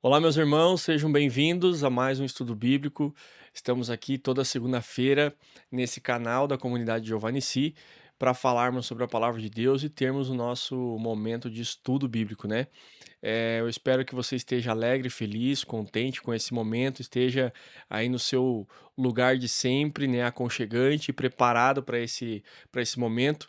Olá, meus irmãos, sejam bem-vindos a mais um estudo bíblico. Estamos aqui toda segunda-feira nesse canal da comunidade Giovanni Si para falarmos sobre a palavra de Deus e termos o nosso momento de estudo bíblico, né? Eu espero que você esteja alegre, feliz, contente com esse momento, esteja aí no seu lugar de sempre, né? Aconchegante e preparado para esse momento.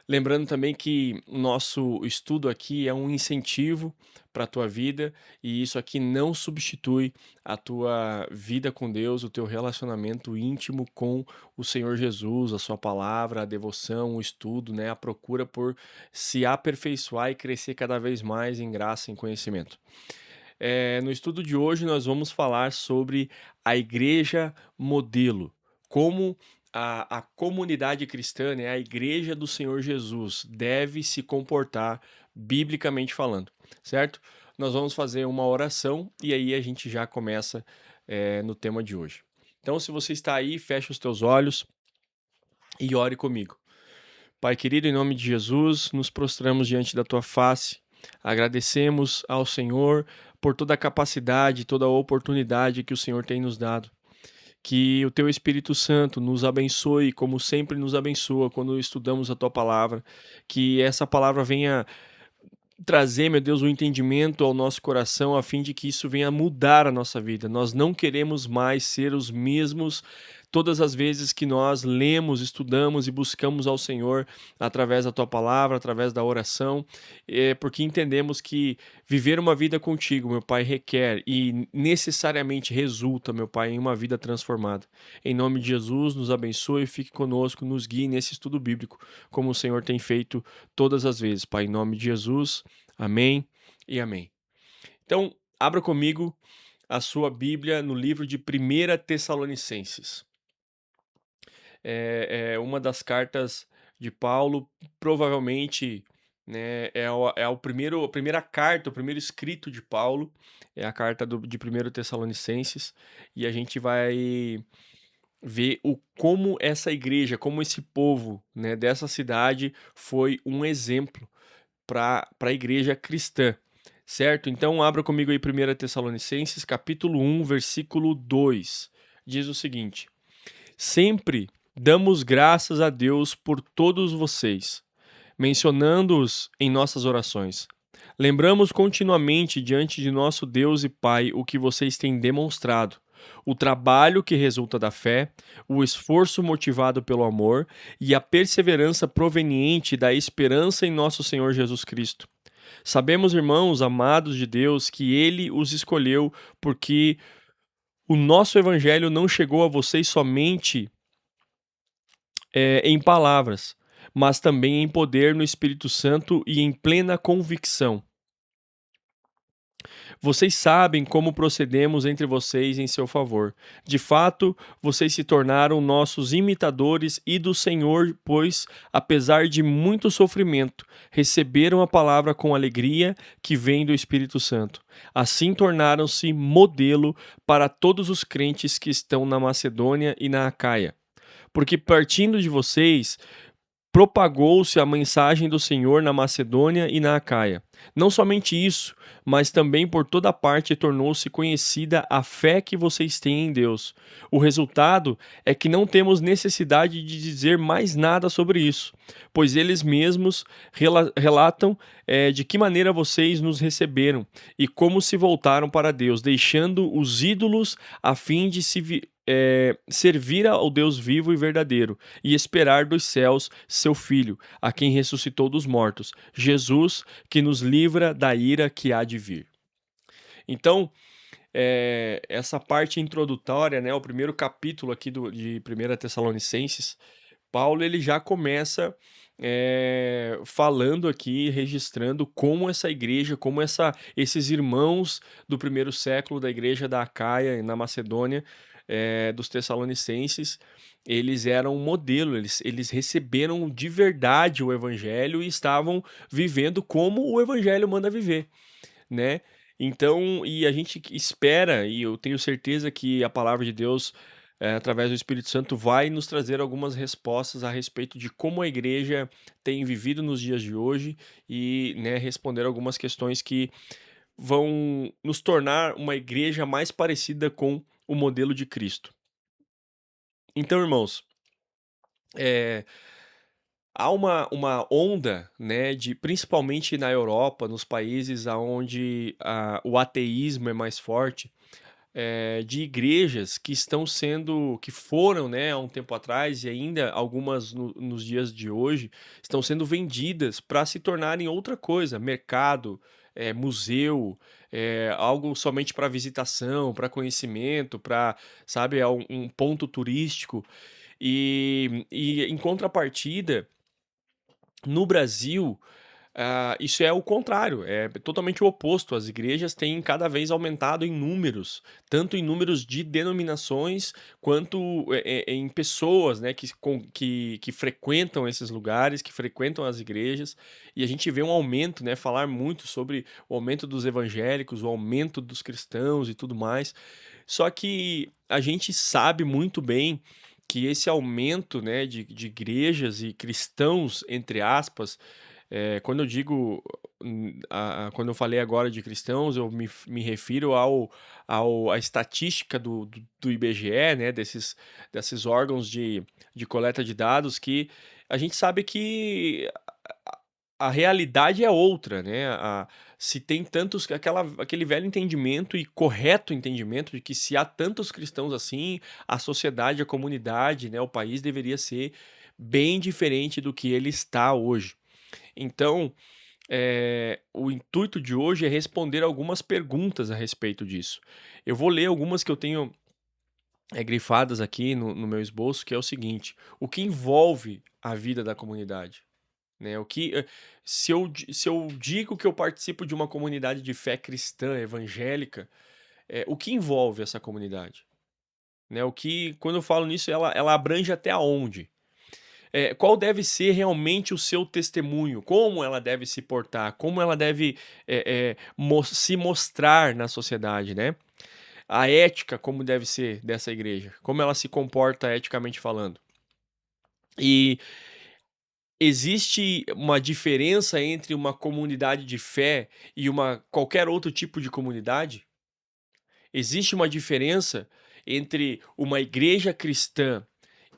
Lembrando também que o nosso estudo aqui é um incentivo para a tua vida e isso aqui não substitui a tua vida com Deus, o teu relacionamento íntimo com o Senhor Jesus, a sua palavra, a devoção, o estudo, né, a procura por se aperfeiçoar e crescer cada vez mais em graça e em conhecimento. No estudo de hoje nós vamos falar sobre a igreja modelo, como a comunidade cristã, né, a igreja do Senhor Jesus, deve se comportar biblicamente falando, certo? Nós vamos fazer uma oração e aí a gente já começa no tema de hoje. Então, se você está aí, feche os teus olhos e ore comigo. Pai querido, em nome de Jesus, nos prostramos diante da tua face, agradecemos ao Senhor por toda a capacidade, toda a oportunidade que o Senhor tem nos dado. Que o teu Espírito Santo nos abençoe, como sempre nos abençoa quando estudamos a tua palavra. Que essa palavra venha trazer, meu Deus, o entendimento ao nosso coração, a fim de que isso venha mudar a nossa vida. Nós não queremos mais ser os mesmos todas as vezes que nós lemos, estudamos e buscamos ao Senhor através da tua palavra, através da oração, porque entendemos que viver uma vida contigo, meu Pai, requer e necessariamente resulta, meu Pai, em uma vida transformada. Em nome de Jesus, nos abençoe, fique conosco, nos guie nesse estudo bíblico, como o Senhor tem feito todas as vezes, Pai, em nome de Jesus. Amém e amém. Então, abra comigo a sua Bíblia no livro de Primeira Tessalonicenses. É uma das cartas de Paulo, provavelmente, né, a primeira carta, o primeiro escrito de Paulo, é a carta de Primeiro Tessalonicenses, e a gente vai ver como essa igreja, como esse povo, né, dessa cidade foi um exemplo para a igreja cristã, certo? Então abra comigo aí 1 Tessalonicenses, capítulo 1, versículo 2. Diz o seguinte: Sempre damos graças a Deus por todos vocês, mencionando-os em nossas orações. Lembramos continuamente diante de nosso Deus e Pai o que vocês têm demonstrado, o trabalho que resulta da fé, o esforço motivado pelo amor e a perseverança proveniente da esperança em nosso Senhor Jesus Cristo. Sabemos, irmãos amados de Deus, que Ele os escolheu porque o nosso Evangelho não chegou a vocês somente em palavras, mas também em poder no Espírito Santo e em plena convicção. Vocês sabem como procedemos entre vocês em seu favor. De fato, vocês se tornaram nossos imitadores e do Senhor, pois, apesar de muito sofrimento, receberam a palavra com alegria que vem do Espírito Santo. Assim tornaram-se modelo para todos os crentes que estão na Macedônia e na Acaia. Porque partindo de vocês, propagou-se a mensagem do Senhor na Macedônia e na Acaia. Não somente isso, mas também por toda parte tornou-se conhecida a fé que vocês têm em Deus. O resultado é que não temos necessidade de dizer mais nada sobre isso, pois eles mesmos relatam de que maneira vocês nos receberam e como se voltaram para Deus, deixando os ídolos a fim de servir ao Deus vivo e verdadeiro e esperar dos céus seu Filho, a quem ressuscitou dos mortos, Jesus, que nos livra da ira que há de vir. Então, essa parte introdutória, né, o primeiro capítulo aqui de 1 Tessalonicenses, Paulo ele já começa falando aqui, registrando como essa igreja, como esses irmãos do primeiro século da igreja da Acaia e na Macedônia, dos Tessalonicenses, eles eram um modelo, eles receberam de verdade o evangelho e estavam vivendo como o evangelho manda viver, né? Então, e a gente espera, e eu tenho certeza que a palavra de Deus, através do Espírito Santo, vai nos trazer algumas respostas a respeito de como a igreja tem vivido nos dias de hoje e, né, responder algumas questões que vão nos tornar uma igreja mais parecida com o modelo de Cristo. Então, irmãos, eh, há uma onda, né, de principalmente na Europa, nos países aonde o ateísmo é mais forte, de igrejas que foram, né, há um tempo atrás e ainda algumas nos dias de hoje, estão sendo vendidas para se tornarem outra coisa, mercado, museu, algo somente para visitação, para conhecimento, para, sabe, um ponto turístico. E em contrapartida, no Brasil, isso é o contrário, é totalmente o oposto. As igrejas têm cada vez aumentado em números, tanto em números de denominações, quanto em pessoas, né, que frequentam esses lugares, que frequentam as igrejas, e a gente vê um aumento, né, falar muito sobre o aumento dos evangélicos, o aumento dos cristãos e tudo mais. Só que a gente sabe muito bem que esse aumento, né, de igrejas e cristãos, entre aspas, quando eu digo, quando eu falei agora de cristãos, eu me refiro à estatística do IBGE, né, desses órgãos de coleta de dados, que a gente sabe que a realidade é outra, né, se tem tantos aquele velho entendimento e correto entendimento de que se há tantos cristãos assim, a sociedade, a comunidade, né, o país deveria ser bem diferente do que ele está hoje. Então, o intuito de hoje é responder algumas perguntas a respeito disso. Eu vou ler algumas que eu tenho, grifadas aqui no meu esboço, que é o seguinte: o que envolve a vida da comunidade, né? Se eu digo que eu participo de uma comunidade de fé cristã evangélica, o que envolve essa comunidade, né? Quando eu falo nisso, ela abrange até aonde? Qual deve ser realmente o seu testemunho? Como ela deve se portar? Como ela deve, se mostrar na sociedade, né? A ética, como deve ser dessa igreja? Como ela se comporta eticamente falando? E existe uma diferença entre uma comunidade de fé e uma qualquer outro tipo de comunidade? Existe uma diferença entre uma igreja cristã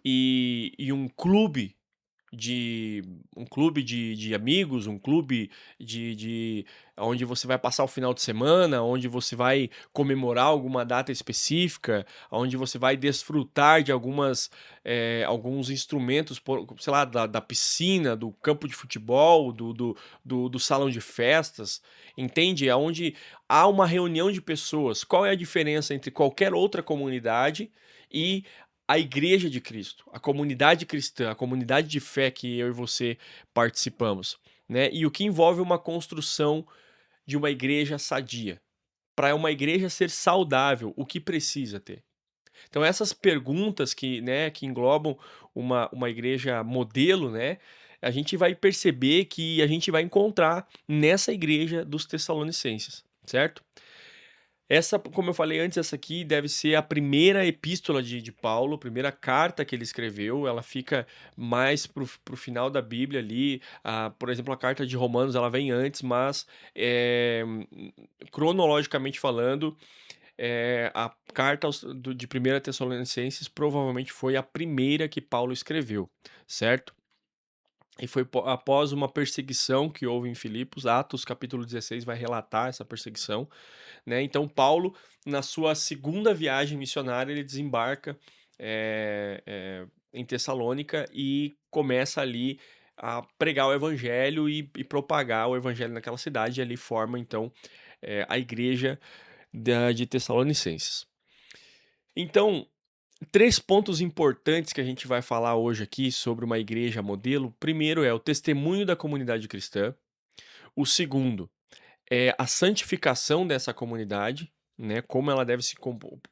e de um clube de amigos, um clube de onde você vai passar o final de semana, onde você vai comemorar alguma data específica, onde você vai desfrutar de alguns instrumentos, sei lá, da piscina, do campo de futebol, do salão de festas, entende? Aonde há uma reunião de pessoas. Qual é a diferença entre qualquer outra comunidade e a igreja de Cristo, a comunidade cristã, a comunidade de fé que eu e você participamos, né? E o que envolve uma construção de uma igreja sadia. Para uma igreja ser saudável, o que precisa ter? Então essas perguntas que englobam uma igreja modelo, né? A gente vai perceber que a gente vai encontrar nessa igreja dos Tessalonicenses, certo? Essa, como eu falei antes, essa aqui deve ser a primeira epístola de Paulo, a primeira carta que ele escreveu. Ela fica mais pro final da Bíblia ali. Por exemplo, a carta de Romanos ela vem antes, mas cronologicamente falando, a carta de 1 Tessalonicenses provavelmente foi a primeira que Paulo escreveu, certo? E foi após uma perseguição que houve em Filipos. Atos capítulo 16 vai relatar essa perseguição, né? Então Paulo, na sua segunda viagem missionária, ele desembarca em Tessalônica e começa ali a pregar o evangelho e propagar o evangelho naquela cidade. E ali forma então a igreja de Tessalonicenses. Então, três pontos importantes que a gente vai falar hoje aqui sobre uma igreja modelo. Primeiro é o testemunho da comunidade cristã. O segundo é a santificação dessa comunidade, né, como ela deve se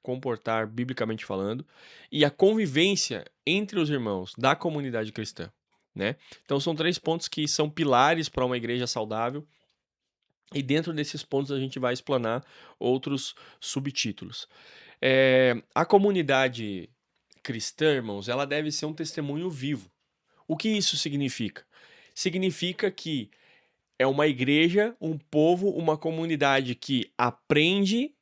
comportar biblicamente falando, e a convivência entre os irmãos da comunidade cristã, né? Então são três pontos que são pilares para uma igreja saudável, e dentro desses pontos a gente vai explanar outros subtítulos. A comunidade cristã, irmãos, ela deve ser um testemunho vivo. O que isso significa? Significa que É uma igreja, um povo, uma comunidade que aprende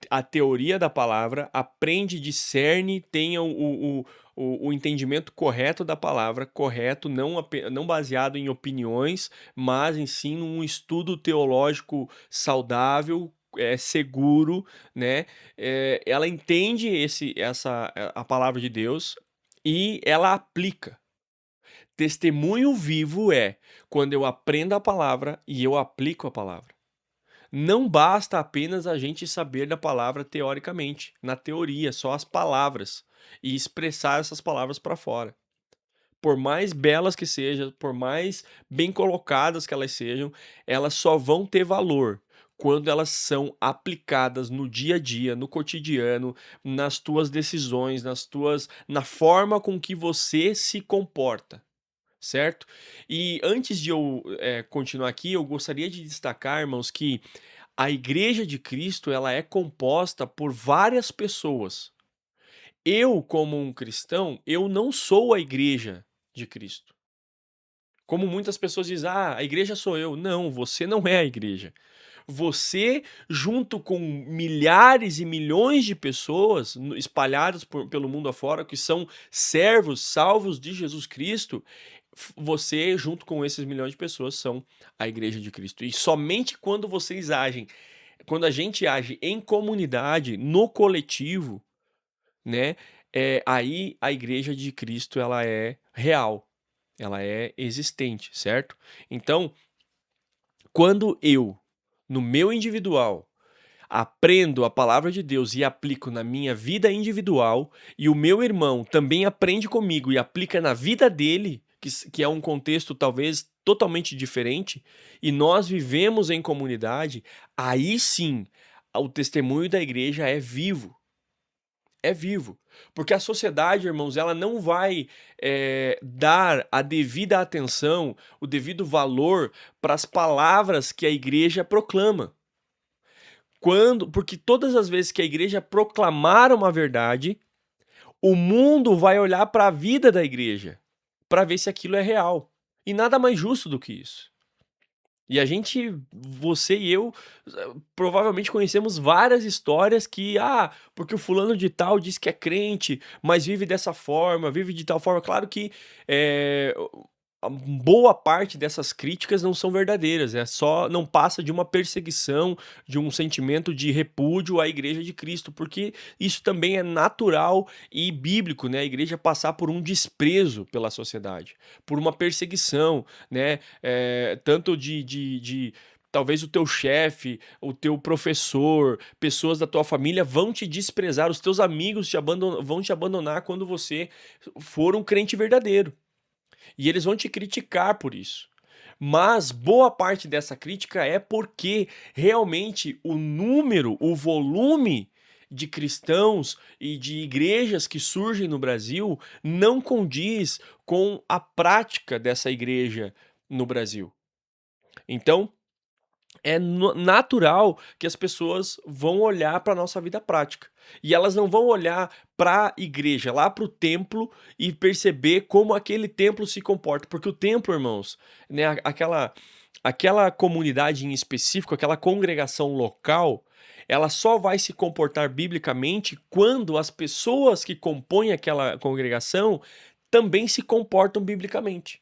a teoria da palavra, aprende, discerne, tenha o entendimento correto da palavra, correto, não baseado em opiniões, mas em sim num estudo teológico saudável, seguro, né? Ela entende a palavra de Deus e ela aplica. Testemunho vivo é quando eu aprendo a palavra e eu aplico a palavra. Não basta apenas a gente saber da palavra teoricamente, na teoria, só as palavras, e expressar essas palavras para fora. Por mais belas que sejam, por mais bem colocadas que elas sejam, elas só vão ter valor quando elas são aplicadas no dia a dia, no cotidiano, nas tuas decisões, na forma com que você se comporta. Certo? E antes de eu continuar aqui, eu gostaria de destacar, irmãos, que a igreja de Cristo, ela é composta por várias pessoas. Eu, como um cristão, eu não sou a igreja de Cristo. Como muitas pessoas dizem: "Ah, a igreja sou eu". Não, você não é a igreja. Você, junto com milhares e milhões de pessoas espalhadas pelo mundo afora, que são servos, salvos de Jesus Cristo, você, junto com esses milhões de pessoas, são a igreja de Cristo. E somente quando a gente age em comunidade, no coletivo, né, aí a igreja de Cristo ela é real, ela é existente, certo? Então, quando eu, no meu individual, aprendo a palavra de Deus e aplico na minha vida individual, e o meu irmão também aprende comigo e aplica na vida dele, que é um contexto talvez totalmente diferente, e nós vivemos em comunidade, aí sim o testemunho da igreja é vivo. É vivo. Porque a sociedade, irmãos, ela não vai dar a devida atenção, o devido valor para as palavras que a igreja proclama. Porque todas as vezes que a igreja proclamar uma verdade, o mundo vai olhar para a vida da igreja, para ver se aquilo é real. E nada mais justo do que isso. E a gente, você e eu, provavelmente conhecemos várias histórias que, porque o fulano de tal diz que é crente, mas vive dessa forma, vive de tal forma. Claro que eh, a boa parte dessas críticas não são verdadeiras, não passa de uma perseguição, de um sentimento de repúdio à igreja de Cristo, porque isso também é natural e bíblico, né? A igreja passar por um desprezo pela sociedade, por uma perseguição, né? Tanto de talvez o teu chefe, o teu professor, pessoas da tua família vão te desprezar, os teus amigos vão te abandonar quando você for um crente verdadeiro. E eles vão te criticar por isso. Mas boa parte dessa crítica é porque realmente o número, o volume de cristãos e de igrejas que surgem no Brasil não condiz com a prática dessa igreja no Brasil. Então, é natural que as pessoas vão olhar para a nossa vida prática. E elas não vão olhar para a igreja, lá para o templo e perceber como aquele templo se comporta. Porque o templo, irmãos, né, aquela comunidade em específico, aquela congregação local, ela só vai se comportar biblicamente quando as pessoas que compõem aquela congregação também se comportam biblicamente.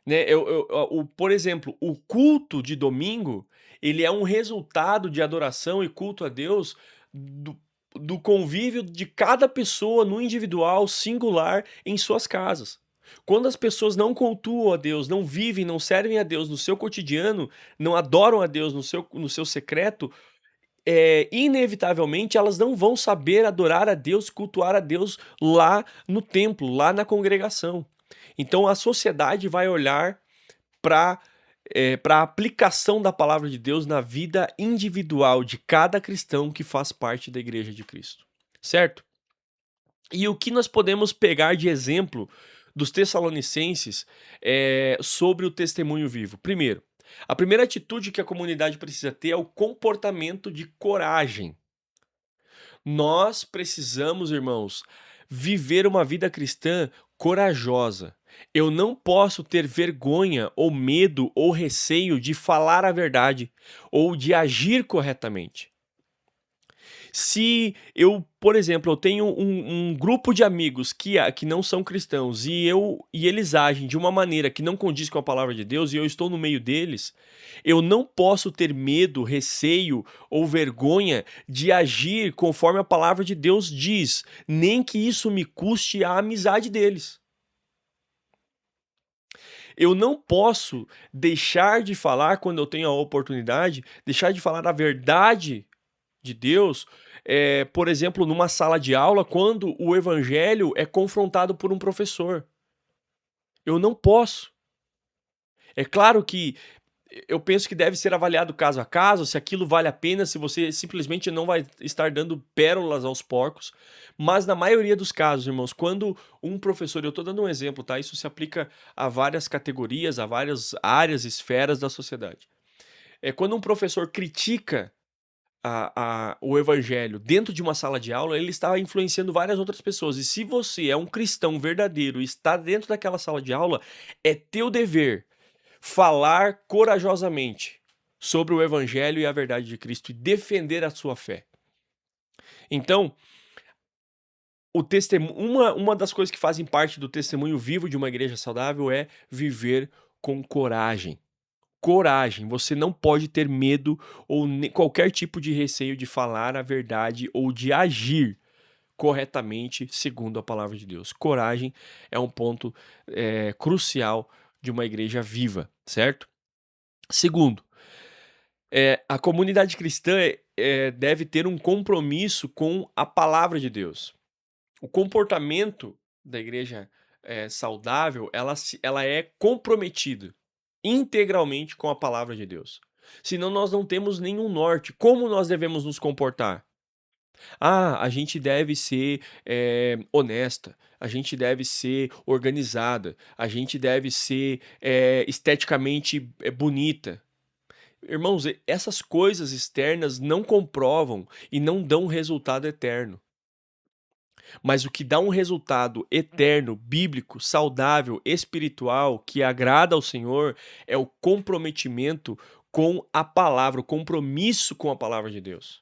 Né, por exemplo, o culto de domingo, ele é um resultado de adoração e culto a Deus do do convívio de cada pessoa no individual, singular, em suas casas. Quando as pessoas não cultuam a Deus, não vivem, não servem a Deus no seu cotidiano, não adoram a Deus no seu secreto, inevitavelmente elas não vão saber adorar a Deus, cultuar a Deus lá no templo, lá na congregação. Então a sociedade vai olhar para a aplicação da palavra de Deus na vida individual de cada cristão que faz parte da igreja de Cristo, certo? E o que nós podemos pegar de exemplo dos Tessalonicenses sobre o testemunho vivo? Primeiro, a primeira atitude que a comunidade precisa ter é o comportamento de coragem. Nós precisamos, irmãos, viver uma vida cristã corajosa. Eu não posso ter vergonha ou medo ou receio de falar a verdade ou de agir corretamente. Se eu, por exemplo, eu tenho um grupo de amigos que não são cristãos e eles agem de uma maneira que não condiz com a palavra de Deus e eu estou no meio deles, eu não posso ter medo, receio ou vergonha de agir conforme a palavra de Deus diz, nem que isso me custe a amizade deles. Eu não posso deixar de falar quando eu tenho a oportunidade, deixar de falar a verdade de Deus, por exemplo, numa sala de aula, quando o evangelho é confrontado por um professor. Eu não posso. É claro que eu penso que deve ser avaliado caso a caso, se aquilo vale a pena, se você simplesmente não vai estar dando pérolas aos porcos, mas na maioria dos casos, irmãos, quando um professor, eu estou dando um exemplo, tá? Isso se aplica a várias categorias, a várias áreas, esferas da sociedade. É quando um professor critica o evangelho dentro de uma sala de aula, ele está influenciando várias outras pessoas. E se você é um cristão verdadeiro e está dentro daquela sala de aula, é teu dever falar corajosamente sobre o evangelho e a verdade de Cristo e defender a sua fé. Então, uma das coisas que fazem parte do testemunho vivo de uma igreja saudável é viver com coragem. Coragem, você não pode ter medo ou qualquer tipo de receio de falar a verdade ou de agir corretamente segundo a palavra de Deus. Coragem é um ponto crucial de uma igreja viva, certo? Segundo, a comunidade cristã deve ter um compromisso com a palavra de Deus. O comportamento da igreja saudável, ela é comprometida integralmente com a palavra de Deus. Senão nós não temos nenhum norte. Como nós devemos nos comportar? A gente deve ser honesta, a gente deve ser organizada, a gente deve ser esteticamente bonita. Irmãos, essas coisas externas não comprovam e não dão resultado eterno. Mas o que dá um resultado eterno, bíblico, saudável, espiritual, que agrada ao Senhor, é o comprometimento com a palavra, o compromisso com a palavra de Deus.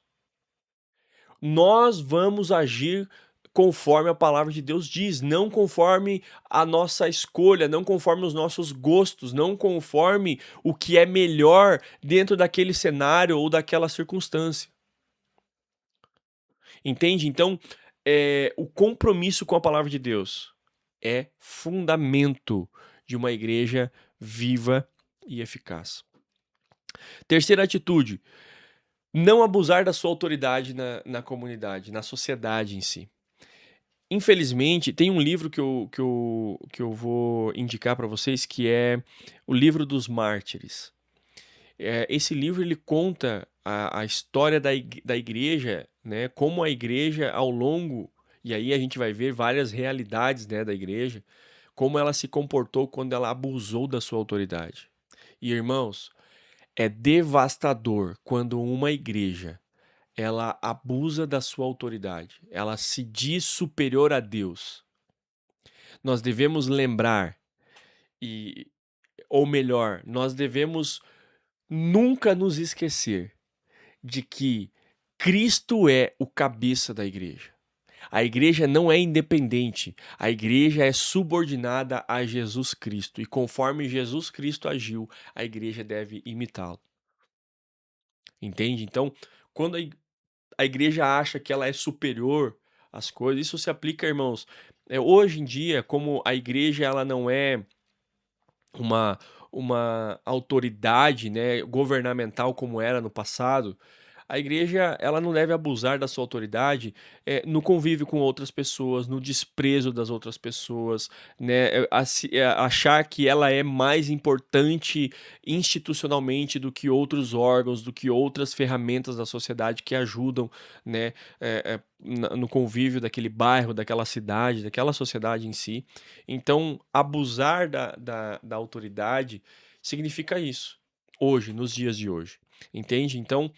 Nós vamos agir conforme a palavra de Deus diz, não conforme a nossa escolha, não conforme os nossos gostos, não conforme o que é melhor dentro daquele cenário ou daquela circunstância. Entende? Então, o compromisso com a palavra de Deus é fundamento de uma igreja viva e eficaz. Terceira atitude, não abusar da sua autoridade na comunidade, na sociedade em si. Infelizmente, tem um livro que eu vou indicar para vocês que é o livro dos Mártires. Esse livro ele conta a história da igreja, né? Como a igreja ao longo, e aí a gente vai ver várias realidades, né, da igreja, como ela se comportou quando ela abusou da sua autoridade. E irmãos, é devastador quando uma igreja ela abusa da sua autoridade, ela se diz superior a Deus. Nós devemos lembrar, e, ou melhor, nós devemos nunca nos esquecer de que Cristo é o cabeça da igreja. A igreja não é independente, a igreja é subordinada a Jesus Cristo e conforme Jesus Cristo agiu, a igreja deve imitá-lo. Entende? Então, quando a igreja acha que ela é superior às coisas, isso se aplica, irmãos. Hoje em dia, como a igreja ela não é uma, uma autoridade, né, governamental como era no passado, a igreja ela não deve abusar da sua autoridade no convívio com outras pessoas, no desprezo das outras pessoas, né, achar que ela é mais importante institucionalmente do que outros órgãos, do que outras ferramentas da sociedade que ajudam, né, no convívio daquele bairro, daquela cidade, daquela sociedade em si. Então, abusar da autoridade significa isso, hoje, nos dias de hoje, entende? Então,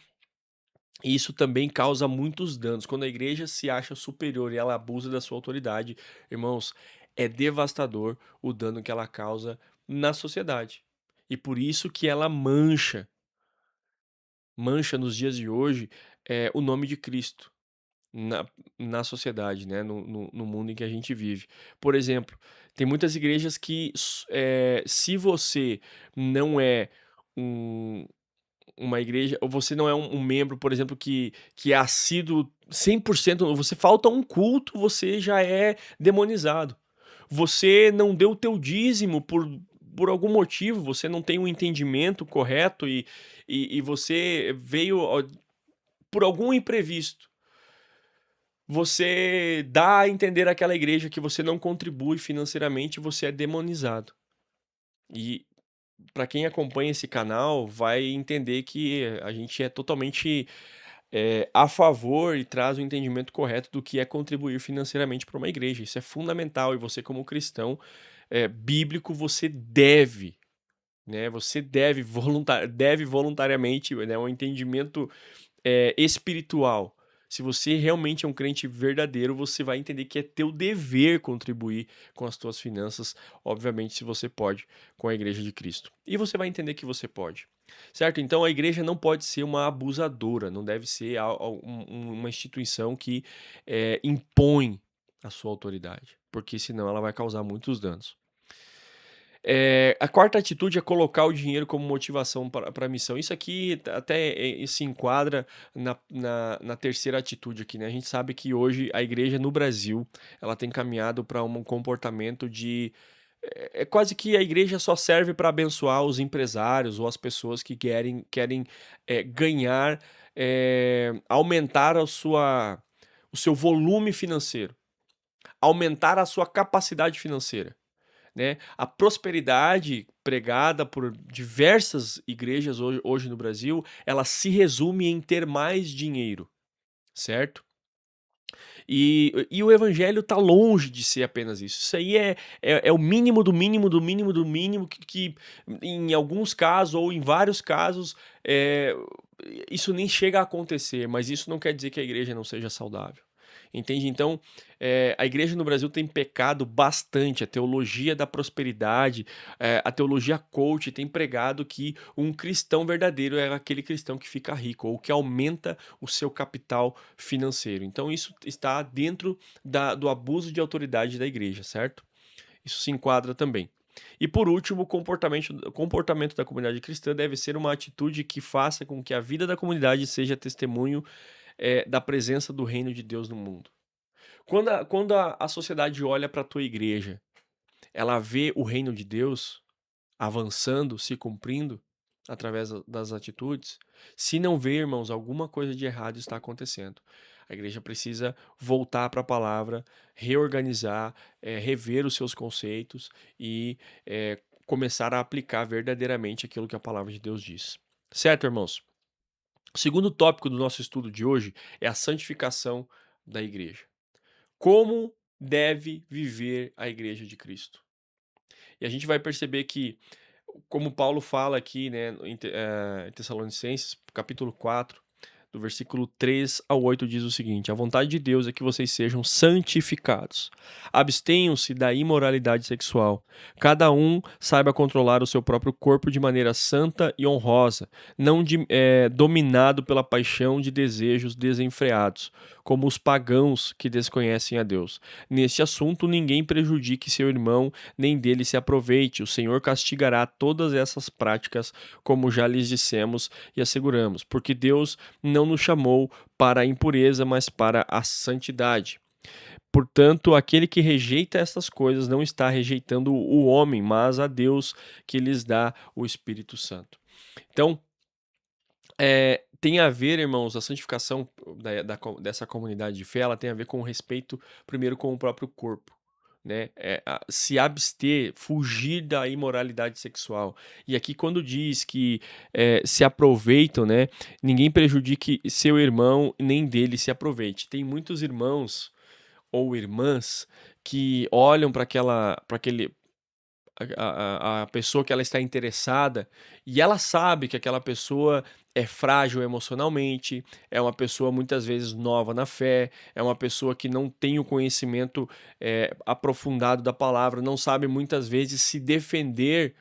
isso também causa muitos danos. Quando a igreja se acha superior e ela abusa da sua autoridade, irmãos, É devastador o dano que ela causa na sociedade. E por isso que ela mancha nos dias de hoje, o nome de Cristo na na sociedade, né, no mundo em que a gente vive. Por exemplo, tem muitas igrejas que se você não é um uma igreja ou você não é um membro, por exemplo, que é assíduo 100%, você falta um culto, você já é demonizado. Você não deu o teu dízimo por algum motivo, você não tem um entendimento correto e você veio por algum imprevisto. Você dá a entender àquela igreja que você não contribui financeiramente, você é demonizado. E para quem acompanha esse canal, vai entender que a gente é totalmente, a favor e traz o entendimento correto do que é contribuir financeiramente para uma igreja. Isso é fundamental e você como cristão, bíblico, você deve, né, você deve voluntariamente, né, um entendimento espiritual. Se você realmente é um crente verdadeiro, você vai entender que é teu dever contribuir com as tuas finanças, obviamente, se você pode, com a igreja de Cristo. E você vai entender que você pode. Certo? Então a igreja não pode ser uma abusadora, não deve ser uma instituição que impõe a sua autoridade, porque senão ela vai causar muitos danos. A quarta atitude é colocar o dinheiro como motivação para a missão. Isso aqui até se enquadra na terceira atitude aqui, né? A gente sabe que hoje a igreja no Brasil ela tem caminhado para um comportamento de. É quase que a igreja só serve para abençoar os empresários ou as pessoas que querem ganhar, aumentar o seu volume financeiro, aumentar a sua capacidade financeira, né? A prosperidade pregada por diversas igrejas hoje no Brasil, ela se resume em ter mais dinheiro, certo? E o evangelho está longe de ser apenas isso. Isso aí é o mínimo do mínimo do mínimo do mínimo que em alguns casos ou em vários casos eh, isso nem chega a acontecer, mas isso não quer dizer que a igreja não seja saudável. Entende? Então, a igreja no Brasil tem pecado bastante. A teologia da prosperidade, a teologia coach tem pregado que um cristão verdadeiro é aquele cristão que fica rico ou que aumenta o seu capital financeiro. Então, isso está dentro do abuso de autoridade da igreja, certo? Isso se enquadra também. E por último, o comportamento da comunidade cristã deve ser uma atitude que faça com que a vida da comunidade seja testemunho da presença do reino de Deus no mundo. Quando a sociedade olha para a tua igreja, ela vê o reino de Deus avançando, se cumprindo através das atitudes. Se não vê, irmãos, alguma coisa de errado está acontecendo. A igreja precisa voltar para a palavra, reorganizar, rever os seus conceitos e começar a aplicar verdadeiramente aquilo que a palavra de Deus diz. Certo, irmãos? O segundo tópico do nosso estudo de hoje é a santificação da igreja. Como deve viver a igreja de Cristo? E a gente vai perceber que, como Paulo fala aqui, né, em Tessalonicenses, capítulo 4, do versículo 3 ao 8 diz o seguinte: a vontade de Deus é que vocês sejam santificados. Abstenham-se da imoralidade sexual. Cada um saiba controlar o seu próprio corpo de maneira santa e honrosa, não dominado pela paixão de desejos desenfreados, como os pagãos que desconhecem a Deus. Neste assunto, ninguém prejudique seu irmão, nem dele se aproveite. O Senhor castigará todas essas práticas, como já lhes dissemos e asseguramos, porque Deus não nos chamou para a impureza, mas para a santidade. Portanto, aquele que rejeita essas coisas não está rejeitando o homem, mas a Deus que lhes dá o Espírito Santo. Então, tem a ver, irmãos, a santificação dessa comunidade de fé, ela tem a ver com o respeito, primeiro, com o próprio corpo. Né, se abster, fugir da imoralidade sexual. E aqui, quando diz que se aproveitam, né, ninguém prejudique seu irmão, nem dele se aproveite. Tem muitos irmãos ou irmãs que olham para a pessoa que ela está interessada, e ela sabe que aquela pessoa é frágil emocionalmente, é uma pessoa muitas vezes nova na fé, é uma pessoa que não tem o conhecimento, aprofundado da palavra, não sabe muitas vezes se defender,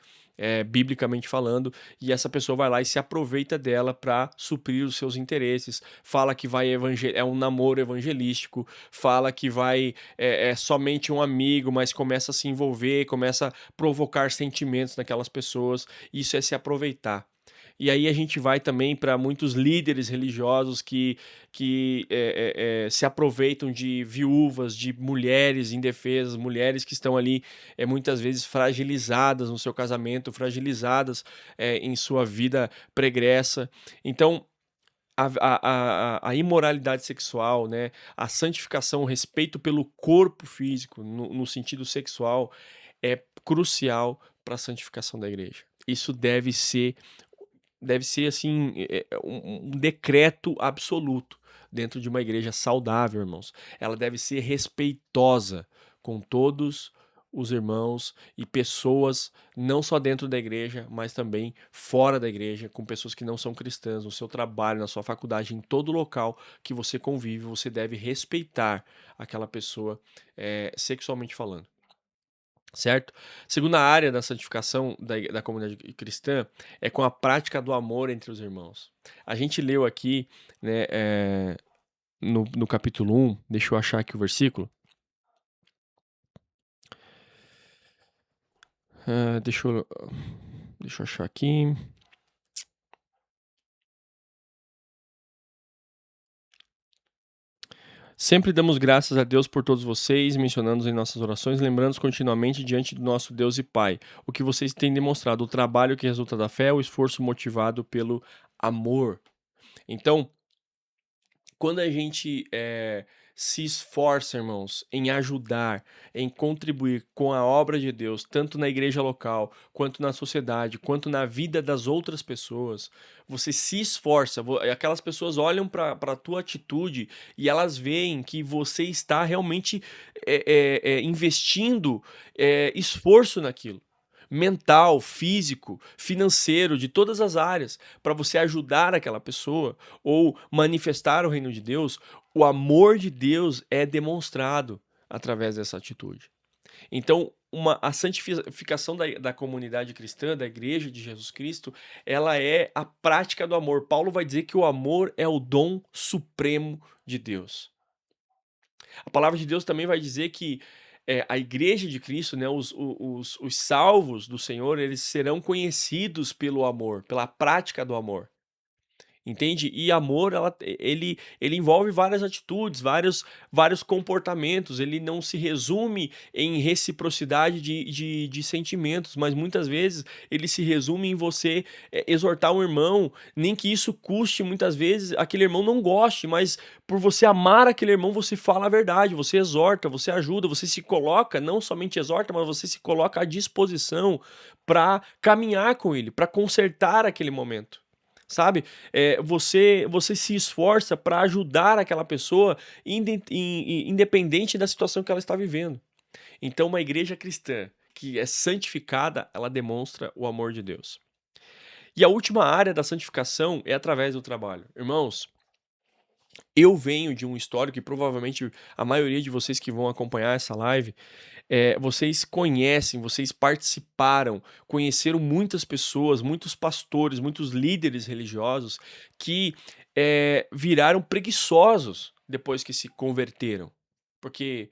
biblicamente falando, e essa pessoa vai lá e se aproveita dela para suprir os seus interesses, fala que vai é um namoro evangelístico, fala que vai é somente um amigo, mas começa a se envolver, começa a provocar sentimentos naquelas pessoas, isso é se aproveitar. E aí a gente vai também para muitos líderes religiosos que se aproveitam de viúvas, de mulheres indefesas, mulheres que estão ali, muitas vezes fragilizadas no seu casamento, fragilizadas, em sua vida pregressa. Então, a imoralidade sexual, né, a santificação, o respeito pelo corpo físico, no sentido sexual, é crucial para a santificação da igreja. Isso deve ser assim, um decreto absoluto dentro de uma igreja saudável, irmãos. Ela deve ser respeitosa com todos os irmãos e pessoas, não só dentro da igreja, mas também fora da igreja, com pessoas que não são cristãs, no seu trabalho, na sua faculdade, em todo local que você convive, você deve respeitar aquela pessoa, sexualmente falando. Certo? Segunda área da santificação da comunidade cristã é com a prática do amor entre os irmãos. A gente leu aqui, né, no capítulo 1, deixa eu achar aqui o versículo. Deixa eu achar aqui. Sempre damos graças a Deus por todos vocês, mencionando em nossas orações, lembrando continuamente diante do nosso Deus e Pai, o que vocês têm demonstrado, o trabalho que resulta da fé, o esforço motivado pelo amor. Então, quando a gente se esforça, irmãos, em ajudar, em contribuir com a obra de Deus, tanto na igreja local, quanto na sociedade, quanto na vida das outras pessoas, você se esforça, aquelas pessoas olham para a tua atitude e elas veem que você está realmente investindo esforço naquilo. Mental, físico, financeiro, de todas as áreas, para você ajudar aquela pessoa ou manifestar o reino de Deus, o amor de Deus é demonstrado através dessa atitude. Então, a santificação da comunidade cristã, da igreja de Jesus Cristo, ela é a prática do amor. Paulo vai dizer que o amor é o dom supremo de Deus. A palavra de Deus também vai dizer que a igreja de Cristo, né, os salvos do Senhor, eles serão conhecidos pelo amor, pela prática do amor. Entende? E amor, ele envolve várias atitudes, vários comportamentos, ele não se resume em reciprocidade de sentimentos, mas muitas vezes ele se resume em você exortar um irmão, nem que isso custe muitas vezes aquele irmão não goste, mas por você amar aquele irmão, você fala a verdade, você exorta, você ajuda, você se coloca, não somente exorta, mas você se coloca à disposição para caminhar com ele, para consertar aquele momento. Sabe? Você se esforça para ajudar aquela pessoa independente da situação que ela está vivendo. Então, uma igreja cristã que é santificada, ela demonstra o amor de Deus. E a última área da santificação é através do trabalho. Irmãos, eu venho de um histórico e provavelmente a maioria de vocês que vão acompanhar essa live, vocês conhecem, vocês participaram, conheceram muitas pessoas, muitos pastores, muitos líderes religiosos que viraram preguiçosos depois que se converteram. Porque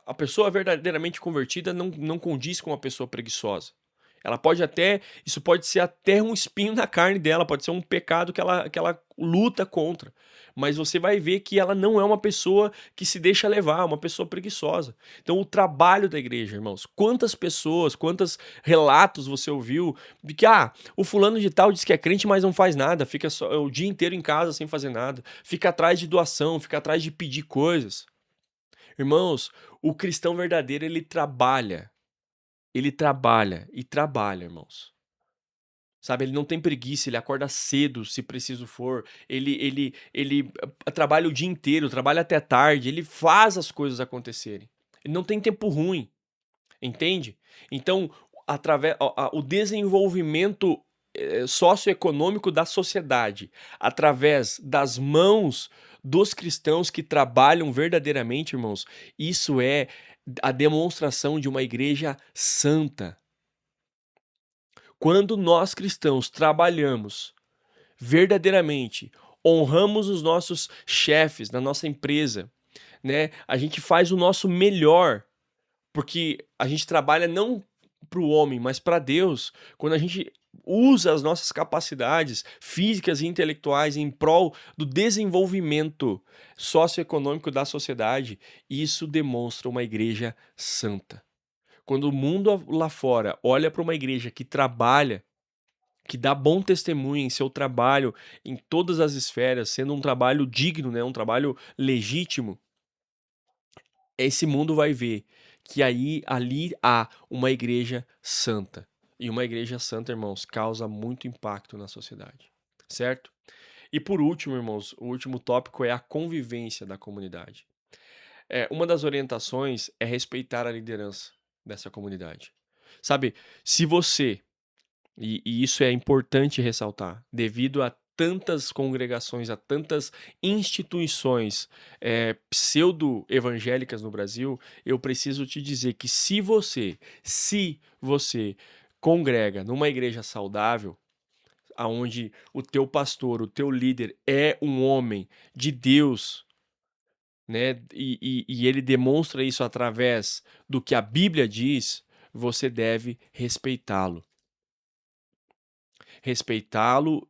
a pessoa verdadeiramente convertida não condiz com uma pessoa preguiçosa. Ela pode até, isso pode ser até um espinho na carne dela, pode ser um pecado que ela luta contra. Mas você vai ver que ela não é uma pessoa que se deixa levar, é uma pessoa preguiçosa. Então, o trabalho da igreja, irmãos, quantas pessoas, quantos relatos você ouviu de que, o fulano de tal diz que é crente, mas não faz nada, fica só o dia inteiro em casa sem fazer nada, fica atrás de doação, fica atrás de pedir coisas. Irmãos, o cristão verdadeiro, ele trabalha e trabalha, irmãos. Sabe, ele não tem preguiça, ele acorda cedo, se preciso for, ele trabalha o dia inteiro, trabalha até tarde, ele faz as coisas acontecerem. Ele não tem tempo ruim. entende? Então, através o desenvolvimento, socioeconômico da sociedade, através das mãos dos cristãos que trabalham verdadeiramente, irmãos, isso é a demonstração de uma igreja santa. Quando nós cristãos trabalhamos verdadeiramente, honramos os nossos chefes na nossa empresa, né, a gente faz o nosso melhor, porque a gente trabalha não para o homem, mas para Deus. Quando a gente usa as nossas capacidades físicas e intelectuais em prol do desenvolvimento socioeconômico da sociedade, isso demonstra uma igreja santa. Quando o mundo lá fora olha para uma igreja que trabalha, que dá bom testemunho em seu trabalho em todas as esferas, sendo um trabalho digno, né, um trabalho legítimo, esse mundo vai ver que ali há uma igreja santa. E uma igreja santa, irmãos, causa muito impacto na sociedade, certo? E por último, irmãos, o último tópico é a convivência da comunidade. Uma das orientações é respeitar a liderança dessa comunidade. Sabe, se você e isso é importante ressaltar, devido a tantas congregações, a tantas instituições pseudo-evangélicas no Brasil, eu preciso te dizer que se você congrega numa igreja saudável, aonde o teu pastor, o teu líder é um homem de Deus, né, e ele demonstra isso através do que a Bíblia diz, você deve respeitá-lo,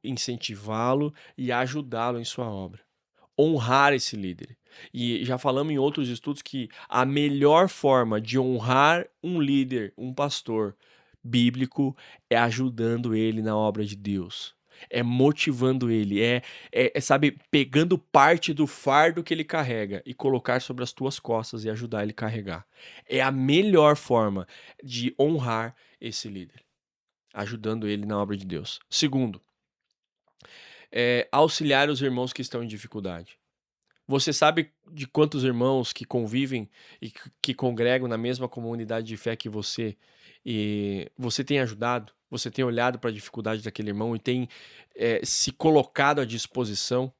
incentivá-lo e ajudá-lo em sua obra. Honrar esse líder. E já falamos em outros estudos que a melhor forma de honrar um líder, um pastor bíblico, é ajudando ele na obra de Deus. É motivando ele, sabe, pegando parte do fardo que ele carrega e colocar sobre as tuas costas e ajudar ele a carregar. É a melhor forma de honrar esse líder, ajudando ele na obra de Deus. Segundo, auxiliar os irmãos que estão em dificuldade. Você sabe de quantos irmãos que convivem e que congregam na mesma comunidade de fé que você, e você tem ajudado, você tem olhado para a dificuldade daquele irmão e tem se colocado à disposição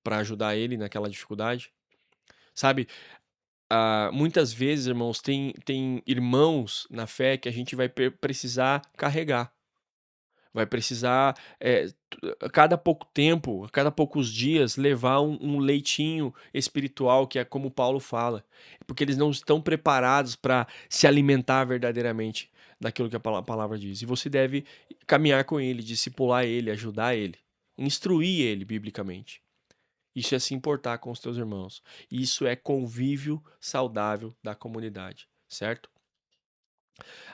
para ajudar ele naquela dificuldade? Sabe, muitas vezes, irmãos, tem irmãos na fé que a gente vai precisar carregar. Vai precisar, a cada pouco tempo, a cada poucos dias, levar um leitinho espiritual, que é como Paulo fala, porque eles não estão preparados para se alimentar verdadeiramente daquilo que a palavra diz. E você deve caminhar com ele, discipular ele, ajudar ele, instruir ele biblicamente. Isso é se importar com os teus irmãos. Isso é convívio saudável da comunidade, certo?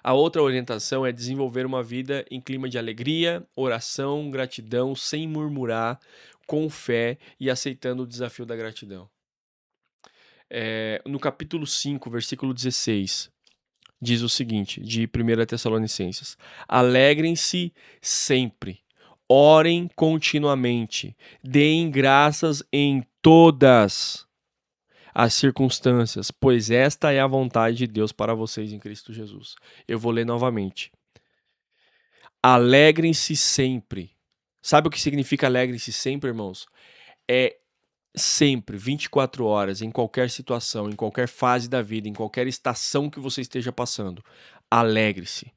A outra orientação é desenvolver uma vida em clima de alegria, oração, gratidão, sem murmurar, com fé e aceitando o desafio da gratidão. No capítulo 5, versículo 16, diz o seguinte, de 1 Tessalonicenses: Alegrem-se sempre, orem continuamente, deem graças em todas as circunstâncias, pois esta é a vontade de Deus para vocês em Cristo Jesus. Eu vou ler novamente. Alegrem-se sempre. Sabe o que significa alegrem-se sempre, irmãos? É sempre, 24 horas, em qualquer situação, em qualquer fase da vida, em qualquer estação que você esteja passando. Alegre-se.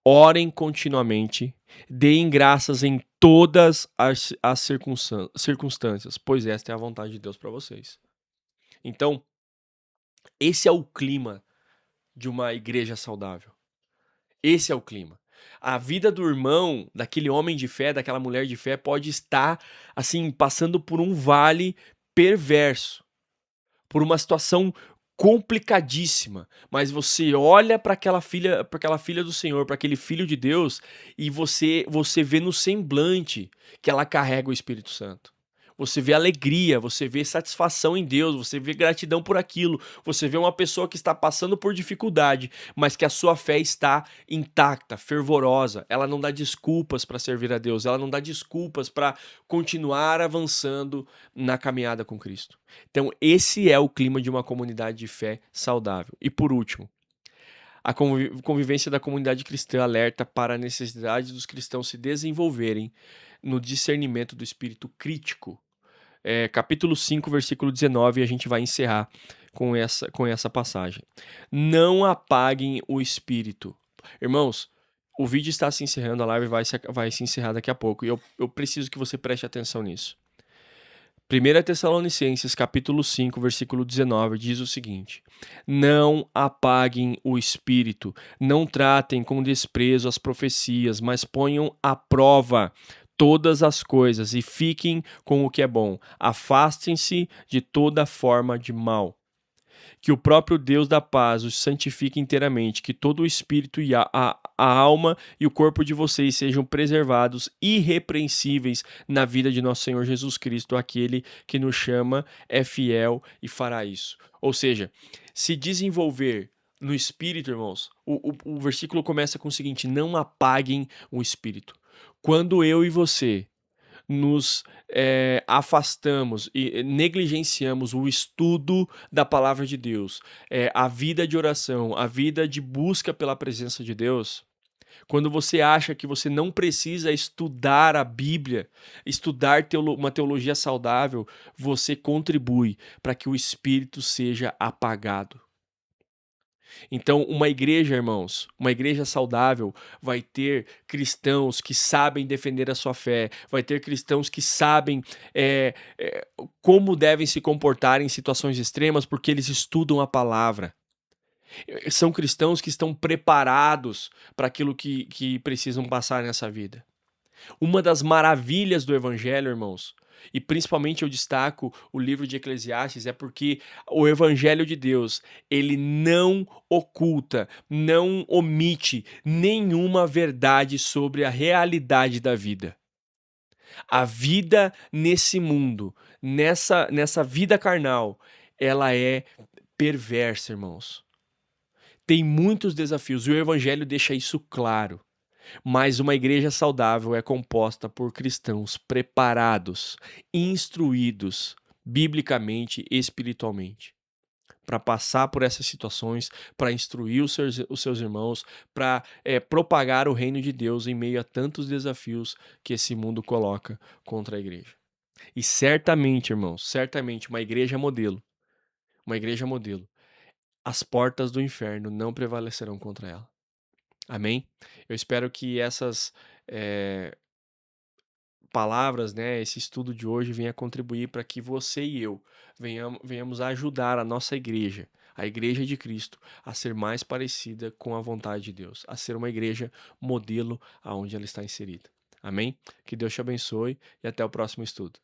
Orem continuamente, deem graças em todas as circunstâncias, pois esta é a vontade de Deus para vocês. Então, esse é o clima de uma igreja saudável. Esse é o clima. A vida do irmão, daquele homem de fé, daquela mulher de fé, pode estar, assim, passando por um vale perverso, por uma situação complicadíssima, mas você olha para aquela filha do Senhor, para aquele filho de Deus, e você vê no semblante que ela carrega o Espírito Santo. Você vê alegria, você vê satisfação em Deus, você vê gratidão por aquilo, você vê uma pessoa que está passando por dificuldade, mas que a sua fé está intacta, fervorosa. Ela não dá desculpas para servir a Deus, ela não dá desculpas para continuar avançando na caminhada com Cristo. Então, esse é o clima de uma comunidade de fé saudável. E por último, A convivência da comunidade cristã alerta para a necessidade dos cristãos se desenvolverem no discernimento do espírito crítico. Capítulo 5, versículo 19, e a gente vai encerrar com essa passagem. Não apaguem o espírito. Irmãos, o vídeo está se encerrando, a live vai se encerrar daqui a pouco, e eu preciso que você preste atenção nisso. 1 Tessalonicenses, capítulo 5, versículo 19, diz o seguinte: Não apaguem o espírito, não tratem com desprezo as profecias, mas ponham à prova todas as coisas e fiquem com o que é bom. Afastem-se de toda forma de mal. Que o próprio Deus da paz os santifique inteiramente, que todo o espírito e a alma e o corpo de vocês sejam preservados irrepreensíveis na vida de nosso Senhor Jesus Cristo, aquele que nos chama, é fiel e fará isso. Ou seja, se desenvolver no espírito, irmãos, o versículo começa com o seguinte: não apaguem o espírito. Quando eu e você nos afastamos e negligenciamos o estudo da palavra de Deus, a vida de oração, a vida de busca pela presença de Deus, quando você acha que você não precisa estudar a Bíblia, estudar uma teologia saudável, você contribui para que o espírito seja apagado. Então, uma igreja, irmãos, uma igreja saudável vai ter cristãos que sabem defender a sua fé, vai ter cristãos que sabem como devem se comportar em situações extremas, porque eles estudam a palavra. São cristãos que estão preparados para aquilo que precisam passar nessa vida. Uma das maravilhas do evangelho, irmãos, e principalmente eu destaco o livro de Eclesiastes, é porque o evangelho de Deus, ele não oculta, não omite nenhuma verdade sobre a realidade da vida. A vida nesse mundo, nessa vida carnal, ela é perversa, irmãos. Tem muitos desafios e o evangelho deixa isso claro. Mas uma igreja saudável é composta por cristãos preparados, instruídos biblicamente e espiritualmente, para passar por essas situações, para instruir os seus irmãos, para propagar o reino de Deus em meio a tantos desafios que esse mundo coloca contra a igreja. E certamente, irmãos, certamente uma igreja modelo, as portas do inferno não prevalecerão contra ela. Amém? Eu espero que essas eh, palavras, né, esse estudo de hoje venha contribuir para que você e eu venhamos a ajudar a nossa igreja, a igreja de Cristo, a ser mais parecida com a vontade de Deus, a ser uma igreja modelo aonde ela está inserida. Amém? Que Deus te abençoe e até o próximo estudo.